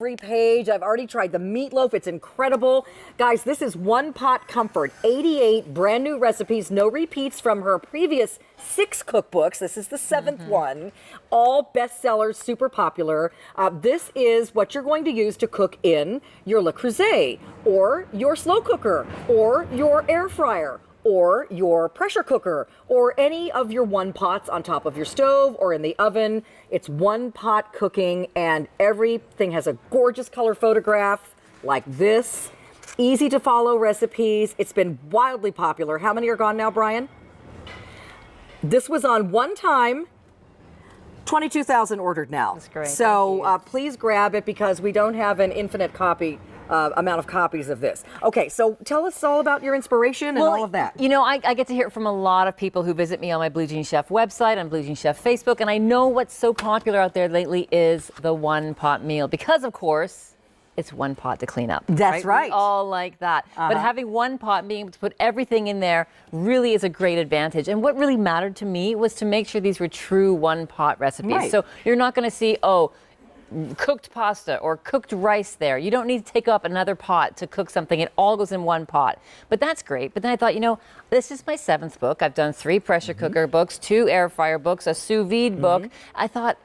Every page. I've already tried the meatloaf. It's incredible. Guys, this is One Pot Comfort. 88 brand new recipes, no repeats from her previous 6 cookbooks. This is the 7th one. All bestsellers, super popular. This is what you're going to use to cook in your Le Creuset, or your slow cooker, or your air fryer, or your pressure cooker, or any of your one pots on top of your stove or in the oven. It's one pot cooking, and everything has a gorgeous color photograph like this. Easy to follow recipes. It's been wildly popular. How many are gone now, Brian? This was on one time. 22,000 ordered now. That's great. So please grab it, because we don't have an infinite amount of copies of this. Okay, so tell us all about your inspiration and all of that. You know, I get to hear it from a lot of people who visit me on my Blue Jean Chef website, on Blue Jean Chef Facebook, and I know what's so popular out there lately is the one pot meal, because of course, it's one pot to clean up. That's right. We all like that. But having one pot, being able to put everything in there, really is a great advantage. And what really mattered to me was to make sure these were true one pot recipes. Right. So you're not going to see, cooked pasta or cooked rice there. You don't need to take up another pot to cook something. It all goes in one pot. But that's great. But then I thought, you know, this is my 7th book. I've done 3 pressure cooker books, 2 air fryer books, a sous vide book. I thought,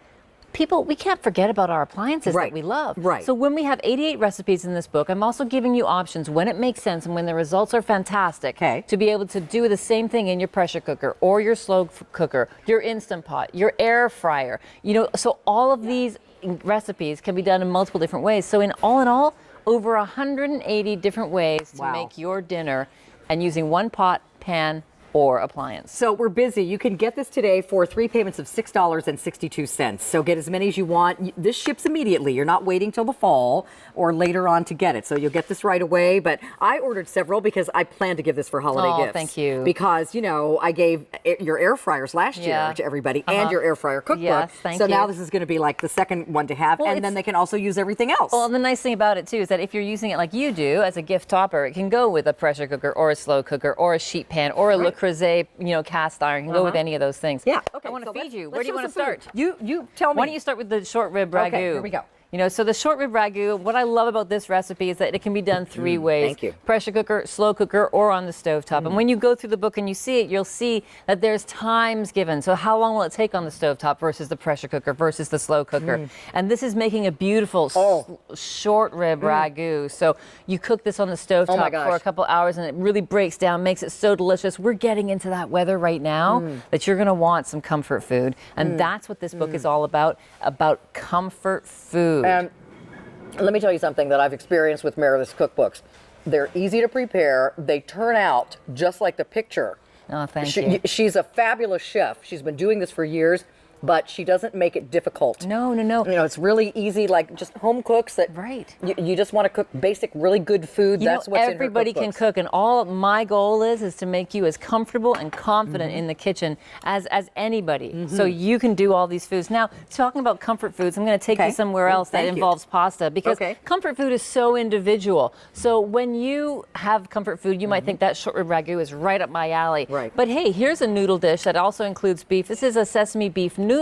we can't forget about our appliances that we love. Right. So when we have 88 recipes in this book, I'm also giving you options when it makes sense and when the results are fantastic to be able to do the same thing in your pressure cooker or your slow cooker, your Instant Pot, your air fryer. You know, so all of these recipes can be done in multiple different ways. So in all, over 180 different ways to make your dinner, and using one pot, pan, or appliance. So we're busy. You can get this today for 3 payments of $6.62. So get as many as you want. This ships immediately. You're not waiting till the fall or later on to get it. So you'll get this right away. But I ordered several because I plan to give this for holiday gifts. Thank you. Because, you know, I gave your air fryers last year to everybody and your air fryer cookbook. Yes, thank so you. now this is going to be like the second one to have. And then they can also use everything else. Well, the nice thing about it too is that if you're using it like you do as a gift topper, it can go with a pressure cooker or a slow cooker or a sheet pan or a Le Creuset, you know, cast iron. You can go with any of those things. Yeah. Okay. I want to feed you. Where let's do you want to start? You tell me. Why don't you start with the short rib ragu? Okay, here we go. You know, so the short rib ragu, what I love about this recipe is that it can be done 3 ways. Thank you. Pressure cooker, slow cooker, or on the stovetop. And when you go through the book and you see it, you'll see that there's times given. So how long will it take on the stovetop versus the pressure cooker versus the slow cooker? And this is making a beautiful short rib ragu. So you cook this on the stovetop for a couple hours and it really breaks down, makes it so delicious. We're getting into that weather right now that you're going to want some comfort food. And that's what this book is all about comfort food. And let me tell you something that I've experienced with Meredith's cookbooks. They're easy to prepare. They turn out just like the picture. Oh, thank you. She's a fabulous chef. She's been doing this for years, but she doesn't make it difficult. No. You know, it's really easy, like just home cooks that you just want to cook basic, really good food. That's what's in her cookbooks. Everybody can cook, and all my goal is to make you as comfortable and confident in the kitchen as anybody. So you can do all these foods. Now, talking about comfort foods, I'm going to take you somewhere else that involves pasta, because comfort food is so individual. So when you have comfort food, you might think that short rib ragu is right up my alley. But hey, here's a noodle dish that also includes beef. This is a sesame beef noodle.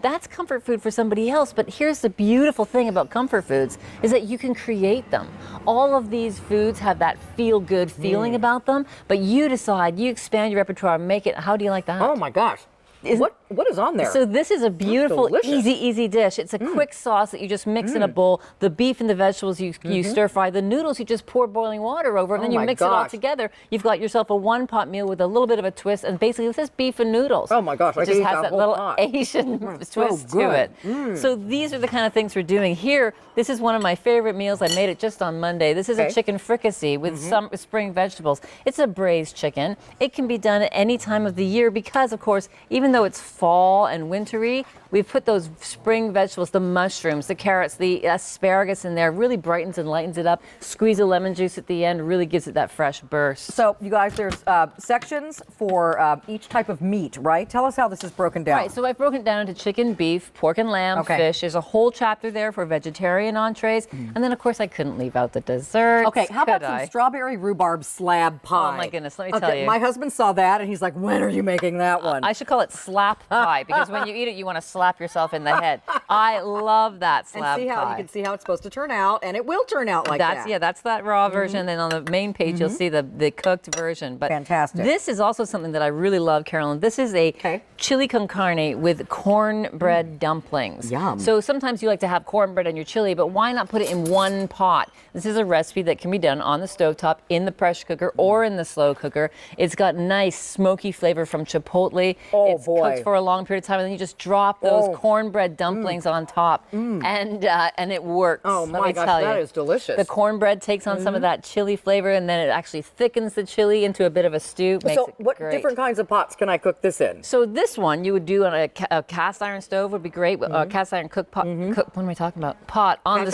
That's comfort food for somebody else. But here's the beautiful thing about comfort foods is that you can create them. All of these foods have that feel-good feeling about them, but you decide, you expand your repertoire, make it. How do you like that? Oh my gosh. What is on there? So this is a beautiful, easy dish. It's a quick sauce that you just mix in a bowl. The beef and the vegetables you stir fry. The noodles you just pour boiling water over, and then you mix it all together. You've got yourself a one-pot meal with a little bit of a twist, and basically this is beef and noodles. Oh my gosh, it just has that little Asian twist to it. So these are the kind of things we're doing here. This is one of my favorite meals. I made it just on Monday. This is a chicken fricassee with some spring vegetables. It's a braised chicken. It can be done at any time of the year because, of course, even though it's fall and wintry, we've put those spring vegetables, the mushrooms, the carrots, the asparagus in there, really brightens and lightens it up. Squeeze a lemon juice at the end, really gives it that fresh burst. So, you guys, there's sections for each type of meat, right? Tell us how this is broken down. Right, so I've broken it down into chicken, beef, pork and lamb, fish. There's a whole chapter there for vegetarian entrees. And then, of course, I couldn't leave out the desserts. Okay, how about some strawberry rhubarb slab pie? Oh, my goodness, let me tell you. My husband saw that, and he's like, when are you making that one? I should call it slap pie because when you eat it, you want to slap yourself in the head. I love that slab and see how pie. you can see how it's supposed to turn out, and it will turn out like that. Yeah, that's that raw version. And then on the main page, you'll see the cooked version. But fantastic. This is also something that I really love, Carolyn. This is a chili con carne with cornbread dumplings. Yum. So sometimes you like to have cornbread on your chili, but why not put it in one pot? This is a recipe that can be done on the stovetop, in the pressure cooker, or in the slow cooker. It's got nice smoky flavor from chipotle. It's cooked for a long period of time, and then you just drop those cornbread dumplings on top, and it works. Oh my gosh, that is delicious. The cornbread takes on some of that chili flavor, and then it actually thickens the chili into a bit of a stew. So what different kinds of pots can I cook this in? So this one you would do on a cast iron stove would be great. Cast iron cook pot. What am I talking about? Pot on the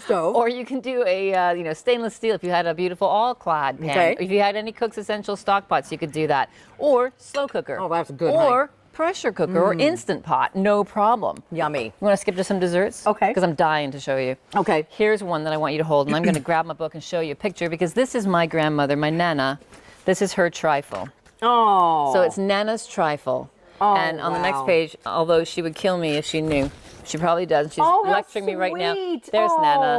stove. Or you can do a stainless steel if you had a beautiful all-clad pan. If you had any Cook's Essential stock pots, you could do that. Or slow cooker. Oh, that's good. Or pressure cooker or instant pot, no problem. Yummy. You want to skip to some desserts? Okay. Because I'm dying to show you. Okay. Here's one that I want you to hold, and I'm going to grab my book and show you a picture because this is my grandmother, my Nana. This is her trifle. Oh. So it's Nana's trifle. Oh, and on the next page, although she would kill me if she knew. She probably does. She's lecturing me right now. There's Nana.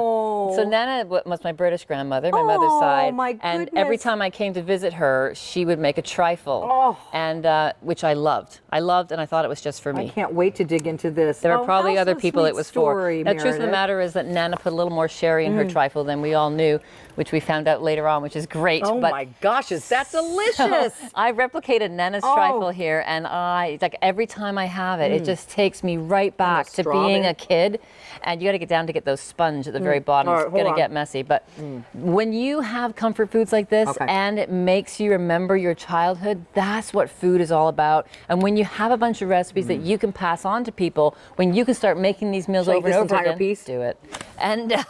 So Nana was my British grandmother, my mother's side. My goodness. And every time I came to visit her, she would make a trifle, and which I loved. And I thought it was just for me. I can't wait to dig into this. There are probably other people it was for. Now, the truth of the matter is that Nana put a little more sherry in her trifle than we all knew, which we found out later on, which is great. Oh my gosh, is that delicious? So I replicated Nana's trifle here, and it's like every time I have it, it just takes me right back to being a kid. And you got to get down to get those sponge at the very bottom. It's going to get messy. But when you have comfort foods like this and it makes you remember your childhood, that's what food is all about. And when you have a bunch of recipes that you can pass on to people, when you can start making these meals over and over again, do it. And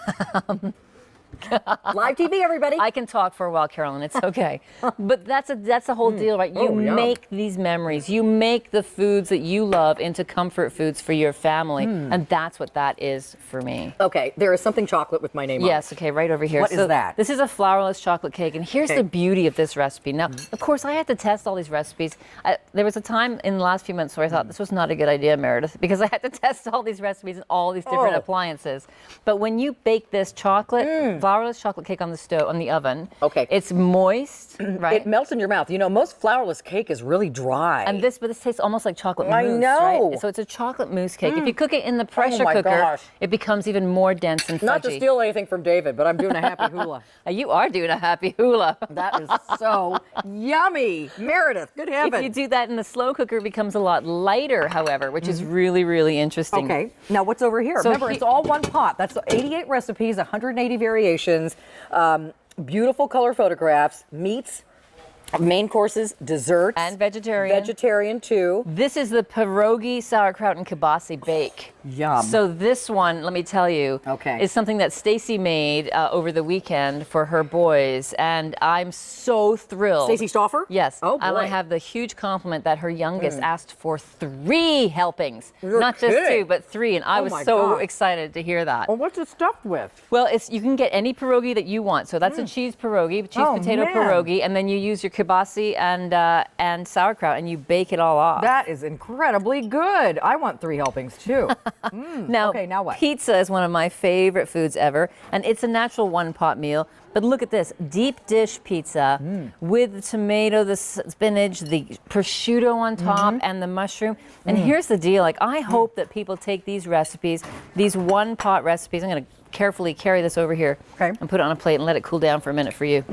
live TV, everybody. I can talk for a while, Carolyn. It's okay. But that's the whole deal, right? You make these memories. You make the foods that you love into comfort foods for your family, and that's what that is for me. Okay, there is something chocolate with my name on it. Yes, okay, right over here. What is that? This is a flourless chocolate cake, and here's the beauty of this recipe. Now, of course, I had to test all these recipes. There was a time in the last few months where I thought this was not a good idea, Meredith, because I had to test all these recipes and all these different appliances. But when you bake this chocolate, flourless chocolate cake on the stove, on the oven. Okay. It's moist, right? It melts in your mouth. You know, most flourless cake is really dry. And this tastes almost like chocolate mousse. I know. Right? So it's a chocolate mousse cake. If you cook it in the pressure cooker, it becomes even more dense and fudgy. Not to steal anything from David, but I'm doing a happy hula. You are doing a happy hula. That is so yummy. Meredith, good heavens. If you do that in the slow cooker, it becomes a lot lighter, however, which is really, really interesting. Okay, now what's over here? So remember, it's all one pot. That's 88 recipes, 180 variations, beautiful color photographs, meats, main courses, desserts. And vegetarian. Vegetarian too. This is the pierogi, sauerkraut, and kielbasa bake. Yum. So this one, let me tell you, is something that Stacy made over the weekend for her boys, and I'm so thrilled. Stacy Stauffer? Yes. Oh, boy. And I have the huge compliment that her youngest asked for 3 helpings. You're Not just kidding. 2, but 3, and I was so excited to hear that. Well, what's it stuffed with? Well, you can get any pierogi that you want. So that's a cheese pierogi, potato pierogi, and then you use your kielbasa and sauerkraut, and you bake it all off. That is incredibly good. I want 3 helpings too. Now what? Pizza is one of my favorite foods ever, and it's a natural one-pot meal. But look at this, deep dish pizza with the tomato, the spinach, the prosciutto on top, and the mushroom. And here's the deal, I hope that people take these recipes, these one-pot recipes. I'm going to carefully carry this over here and put it on a plate and let it cool down for a minute for you.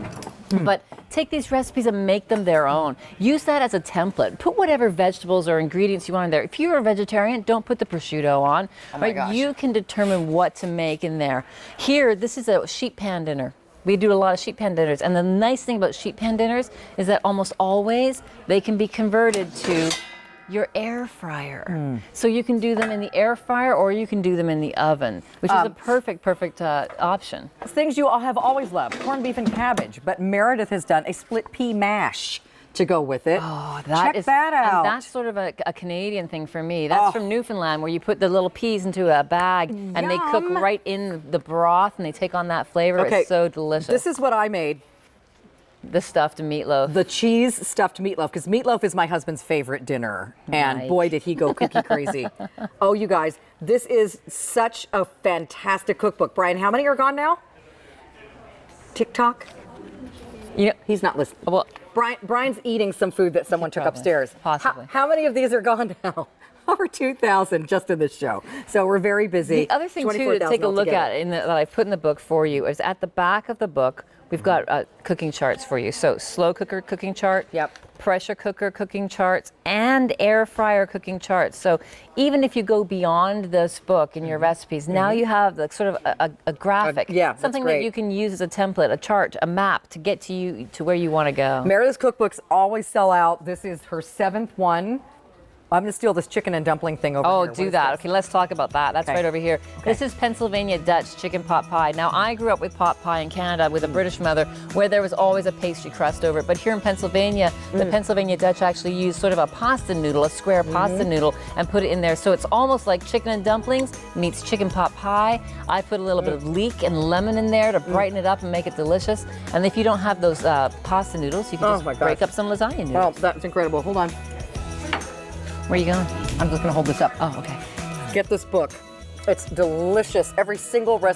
But take these recipes and make them their own. Use that as a template. Put whatever vegetables or ingredients you want in there. If you're a vegetarian, don't put the prosciutto on. You can determine what to make in there. Here, this is a sheet pan dinner. We do a lot of sheet pan dinners. And the nice thing about sheet pan dinners is that almost always they can be converted to your air fryer. So you can do them in the air fryer or you can do them in the oven, which is a perfect option. Things you all have always loved, corned beef and cabbage, but Meredith has done a split pea mash to go with it. Oh, Check that out. And that's sort of a Canadian thing for me. That's from Newfoundland, where you put the little peas into a bag and they cook right in the broth and they take on that flavor. It's so delicious. This is what I made. the stuffed meatloaf. The cheese stuffed meatloaf, because meatloaf is my husband's favorite dinner. And Right. boy, did he go cookie crazy. Oh, you guys, this is such a fantastic cookbook. Brian, how many are gone now? TikTok? You know, He's not listening. well, Brian's eating some food that someone took Probably. upstairs. Possibly. How many of these are gone now? Over 2,000 just in this show. So we're very busy. the other thing too to take a look at that I put in the book for you is at the back of the book, we've got cooking charts for you. So slow cooker cooking chart, Yep. pressure cooker cooking charts, and air fryer cooking charts. So even if you go beyond this book in your recipes, now you have the sort of a graphic, yeah, that's something that great. you can use as a template, a chart, a map to get to you to where you want to go. Meredith's cookbooks always sell out. This is her 7th one. I'm going to steal this chicken and dumpling thing over Oh, here. do What is that. this? Okay, let's talk about that. That's Okay. right over here. This is Pennsylvania Dutch chicken pot pie. Now, I grew up with pot pie in Canada with a British mother where there was always a pastry crust over it. But here in Pennsylvania, the Pennsylvania Dutch actually used sort of a pasta noodle, a square pasta noodle, and put it in there. So it's almost like chicken and dumplings meets chicken pot pie. I put a little bit of leek and lemon in there to brighten it up and make it delicious. And if you don't have those pasta noodles, you can Oh just my gosh. break up some lasagna noodles. Well, that's incredible. Hold on. Where are you going? I'm just going to hold this up. Oh, okay. Get this book. It's delicious. Every single recipe.